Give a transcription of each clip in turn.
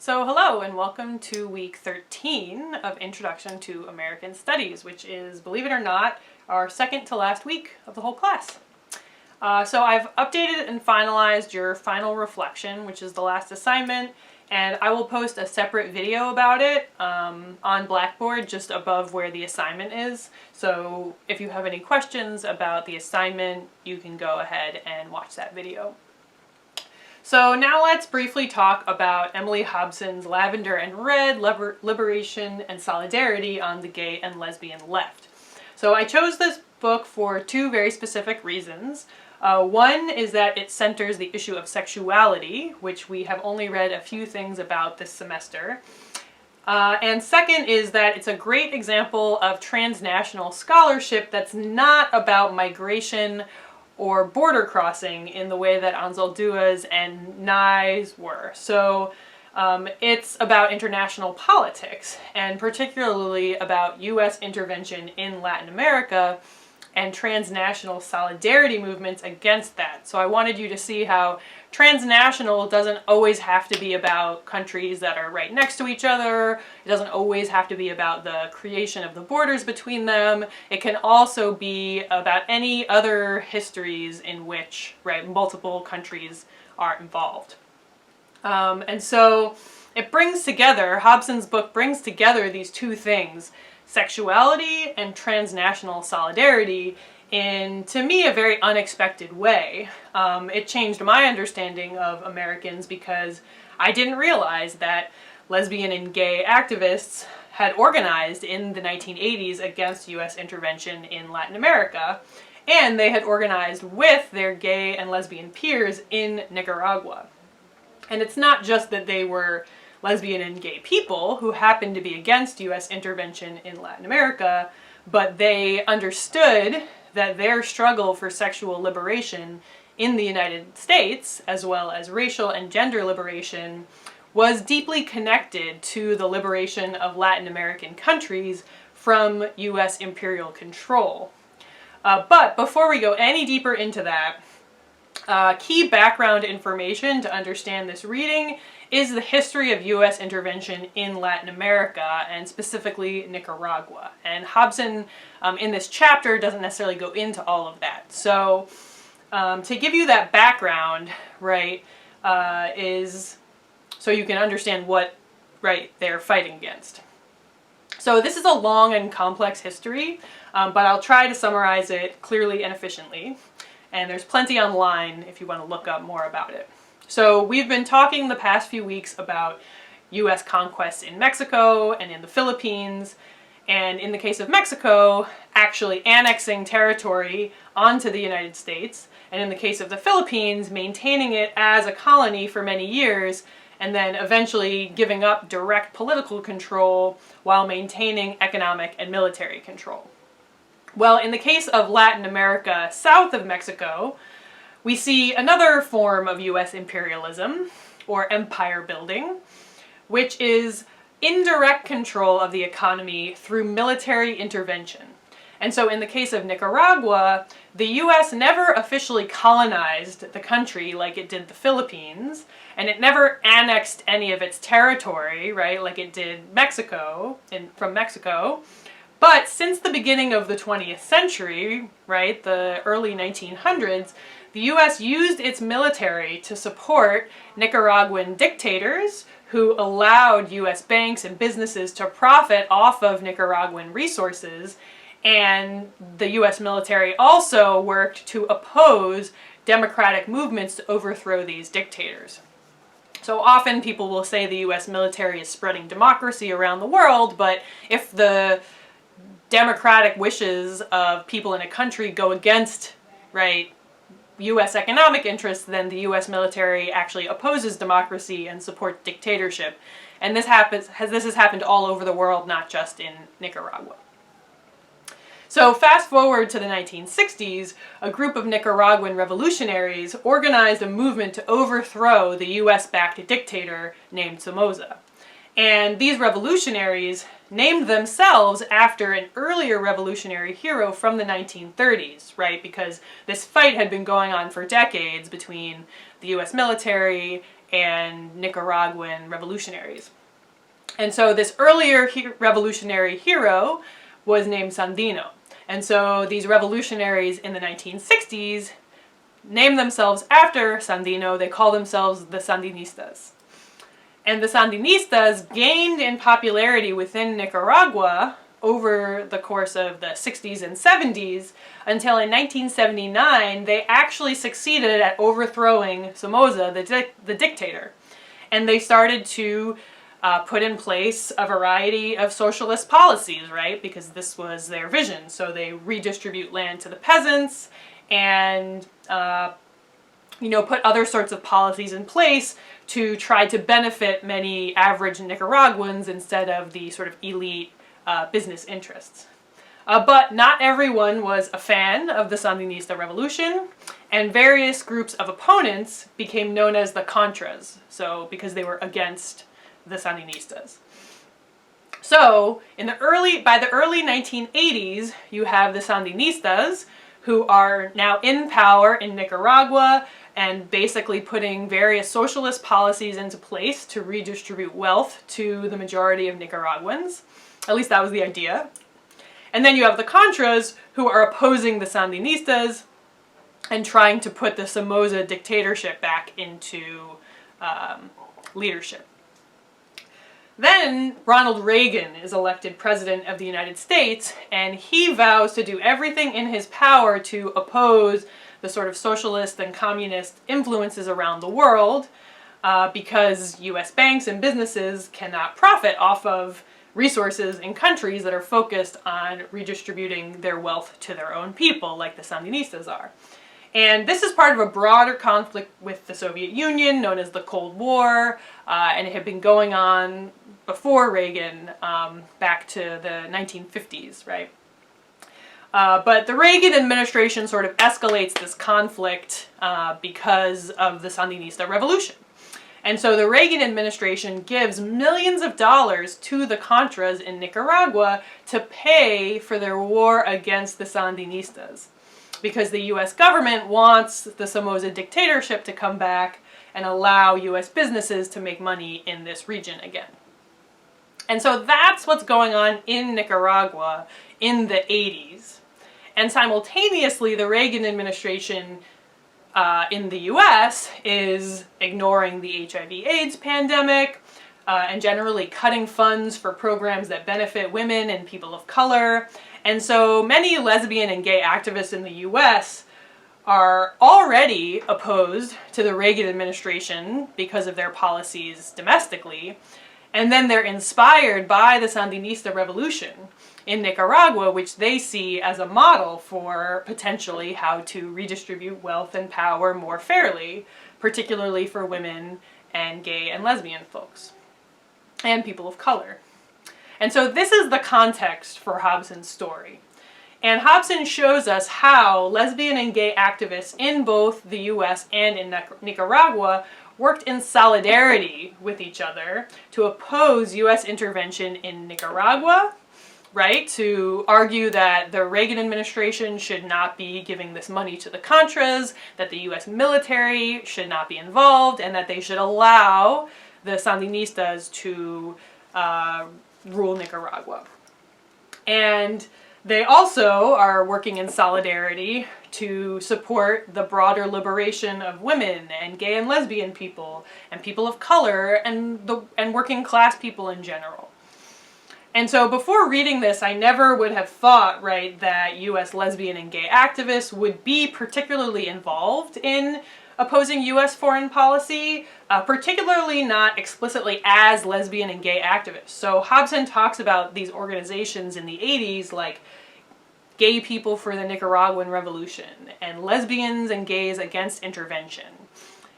So hello and welcome to week 13 of Introduction to American Studies, which is, believe it or not, our second to last week of the whole class. So I've updated and finalized your final reflection, which is the last assignment, and I will post a separate video about it on Blackboard just above where the assignment is. So if you have any questions about the assignment, you can go ahead and watch that video. So now let's briefly talk about Emily Hobson's Lavender and Red, Liberation and Solidarity on the Gay and Lesbian Left. So I chose this book for two very specific reasons. One is that it centers the issue of sexuality, which we have only read a few things about this semester. And second is that it's a great example of transnational scholarship that's not about migration or border crossing in the way that Anzaldua's and Nye's were. So it's about international politics, and particularly about U.S. intervention in Latin America and transnational solidarity movements against that. So I wanted you to see how transnational doesn't always have to be about countries that are right next to each other. It doesn't always have to be about the creation of the borders between them. It can also be about any other histories in which, multiple countries are involved. And so it brings together, Hobson's book brings together these two things, sexuality and transnational solidarity, in, to me, a very unexpected way. It changed my understanding of Americans because I didn't realize that lesbian and gay activists had organized in the 1980s against U.S. intervention in Latin America, and they had organized with their gay and lesbian peers in Nicaragua. And it's not just that they were lesbian and gay people who happened to be against U.S. intervention in Latin America, but they understood that their struggle for sexual liberation in the United States, as well as racial and gender liberation, was deeply connected to the liberation of Latin American countries from U.S. imperial control. But before we go any deeper into that, key background information to understand this reading is the history of U.S. intervention in Latin America, and specifically Nicaragua. And Hobson, in this chapter, doesn't necessarily go into all of that. So to give you that background, is so you can understand what, they're fighting against. So this is a long and complex history, but I'll try to summarize it clearly and efficiently. And there's plenty online if you want to look up more about it. So we've been talking the past few weeks about U.S. conquests in Mexico and in the Philippines, and in the case of Mexico, actually annexing territory onto the United States, and in the case of the Philippines, maintaining it as a colony for many years, and then eventually giving up direct political control while maintaining economic and military control. Well, in the case of Latin America south of Mexico, we see another form of U.S. imperialism, or empire building, which is indirect control of the economy through military intervention. And so in the case of Nicaragua, the U.S. never officially colonized the country like it did the Philippines, and it never annexed any of its territory, like it did Mexico, from Mexico. But since the beginning of the 20th century, the early 1900s, the U.S. used its military to support Nicaraguan dictators who allowed U.S. banks and businesses to profit off of Nicaraguan resources, and the U.S. military also worked to oppose democratic movements to overthrow these dictators. So often people will say the U.S. military is spreading democracy around the world, but if the democratic wishes of people in a country go against, U.S. economic interests, then the U.S. military actually opposes democracy and supports dictatorship. And this has happened all over the world, not just in Nicaragua. So fast forward to the 1960s, a group of Nicaraguan revolutionaries organized a movement to overthrow the U.S.-backed dictator named Somoza. And these revolutionaries named themselves after an earlier revolutionary hero from the 1930s, because this fight had been going on for decades between the U.S. military and Nicaraguan revolutionaries. And so this earlier revolutionary hero was named Sandino. And so these revolutionaries in the 1960s named themselves after Sandino. They call themselves the Sandinistas. And the Sandinistas gained in popularity within Nicaragua over the course of the 60s and 70s until in 1979 they actually succeeded at overthrowing Somoza, the dictator. And they started to put in place a variety of socialist policies, right? Because this was their vision. So they redistribute land to the peasants and put other sorts of policies in place to try to benefit many average Nicaraguans instead of the sort of elite business interests. But not everyone was a fan of the Sandinista revolution, and various groups of opponents became known as the Contras, so because they were against the Sandinistas. So, by the early 1980s, you have the Sandinistas, who are now in power in Nicaragua and basically putting various socialist policies into place to redistribute wealth to the majority of Nicaraguans. At least that was the idea. And then you have the Contras, who are opposing the Sandinistas and trying to put the Somoza dictatorship back into leadership. Then Ronald Reagan is elected President of the United States, and he vows to do everything in his power to oppose the sort of socialist and communist influences around the world because U.S. banks and businesses cannot profit off of resources in countries that are focused on redistributing their wealth to their own people, like the Sandinistas are. And this is part of a broader conflict with the Soviet Union, known as the Cold War, and it had been going on before Reagan, back to the 1950s, right? But the Reagan administration sort of escalates this conflict because of the Sandinista revolution. And so the Reagan administration gives millions of dollars to the Contras in Nicaragua to pay for their war against the Sandinistas, because the U.S. government wants the Somoza dictatorship to come back and allow U.S. businesses to make money in this region again. And so that's what's going on in Nicaragua in the 80s. And simultaneously, the Reagan administration in the U.S. is ignoring the HIV/AIDS pandemic and generally cutting funds for programs that benefit women and people of color. And so many lesbian and gay activists in the U.S. are already opposed to the Reagan administration because of their policies domestically. And then they're inspired by the Sandinista revolution in Nicaragua, which they see as a model for potentially how to redistribute wealth and power more fairly, particularly for women and gay and lesbian folks, and people of color. And so this is the context for Hobson's story. And Hobson shows us how lesbian and gay activists in both the US and in Nicaragua worked in solidarity with each other to oppose US intervention in Nicaragua, right? To argue that the Reagan administration should not be giving this money to the Contras, that the US military should not be involved, and that they should allow the Sandinistas to rule Nicaragua. And they also are working in solidarity to support the broader liberation of women and gay and lesbian people and people of color and working class people in general. And so before reading this, I never would have thought, right, that US lesbian and gay activists would be particularly involved in opposing US foreign policy, particularly not explicitly as lesbian and gay activists. So Hobson talks about these organizations in the 80s like Gay People for the Nicaraguan Revolution and Lesbians and Gays Against Intervention.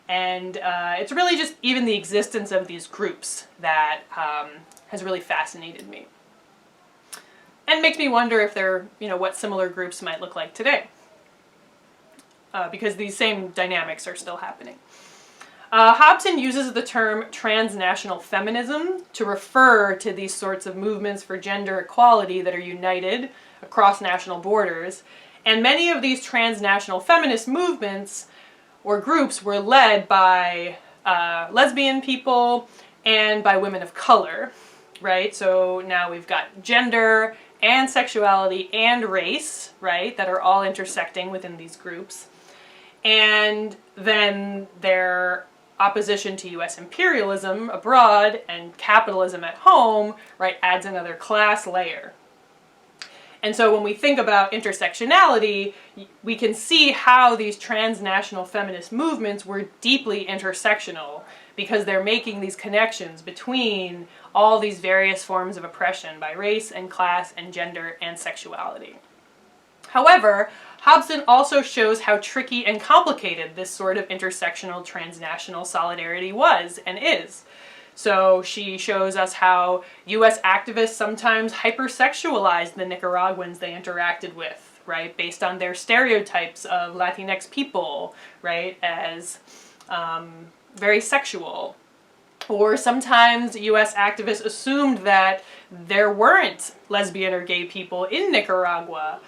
And it's really just even the existence of these groups that has really fascinated me. And makes me wonder if they're, what similar groups might look like today. Because these same dynamics are still happening. Hobson uses the term transnational feminism to refer to these sorts of movements for gender equality that are united across national borders. And many of these transnational feminist movements or groups were led by lesbian people and by women of color, right? So now we've got gender and sexuality and race, right, that are all intersecting within these groups. And then their opposition to US imperialism abroad and capitalism at home, right, adds another class layer. And so when we think about intersectionality, we can see how these transnational feminist movements were deeply intersectional because they're making these connections between all these various forms of oppression by race and class and gender and sexuality. However, Hobson also shows how tricky and complicated this sort of intersectional transnational solidarity was and is. So she shows us how US activists sometimes hypersexualized the Nicaraguans they interacted with, right, based on their stereotypes of Latinx people, right, as very sexual. Or sometimes US activists assumed that there weren't lesbian or gay people in Nicaragua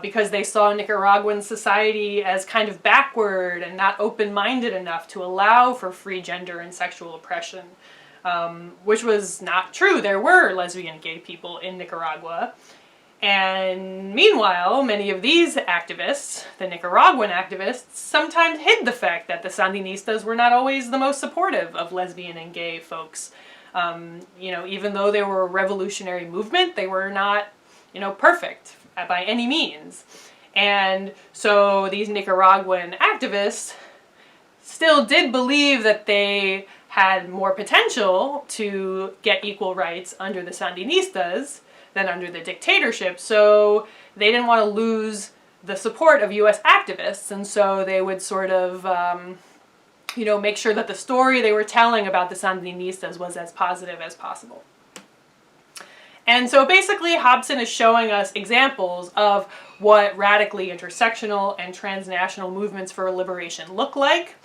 because they saw Nicaraguan society as kind of backward and not open-minded enough to allow for free gender and sexual oppression, which was not true. There were lesbian gay people in Nicaragua. And meanwhile, many of these activists, the Nicaraguan activists, sometimes hid the fact that the Sandinistas were not always the most supportive of lesbian and gay folks. You know, even though they were a revolutionary movement, they were not, you know, perfect by any means. And so these Nicaraguan activists still did believe that they had more potential to get equal rights under the Sandinistas than under the dictatorship, so they didn't want to lose the support of US activists, and so they would sort of, you know, make sure that the story they were telling about the Sandinistas was as positive as possible. And so basically Hobson is showing us examples of what radically intersectional and transnational movements for liberation look like,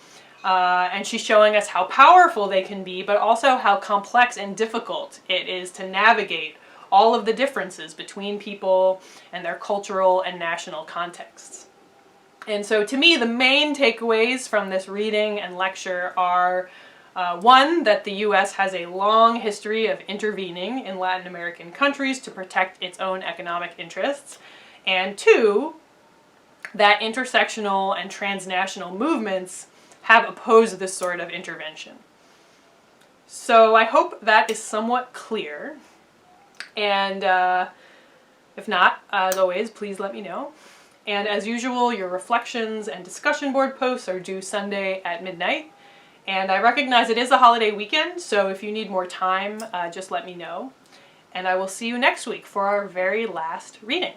and she's showing us how powerful they can be, but also how complex and difficult it is to navigate all of the differences between people and their cultural and national contexts. And so to me, the main takeaways from this reading and lecture are, one, that the US has a long history of intervening in Latin American countries to protect its own economic interests, and two, that intersectional and transnational movements have opposed this sort of intervention. So I hope that is somewhat clear. And if not, as always, please let me know. And as usual, your reflections and discussion board posts are due Sunday at midnight. And I recognize it is a holiday weekend, so if you need more time, just let me know. And I will see you next week for our very last reading.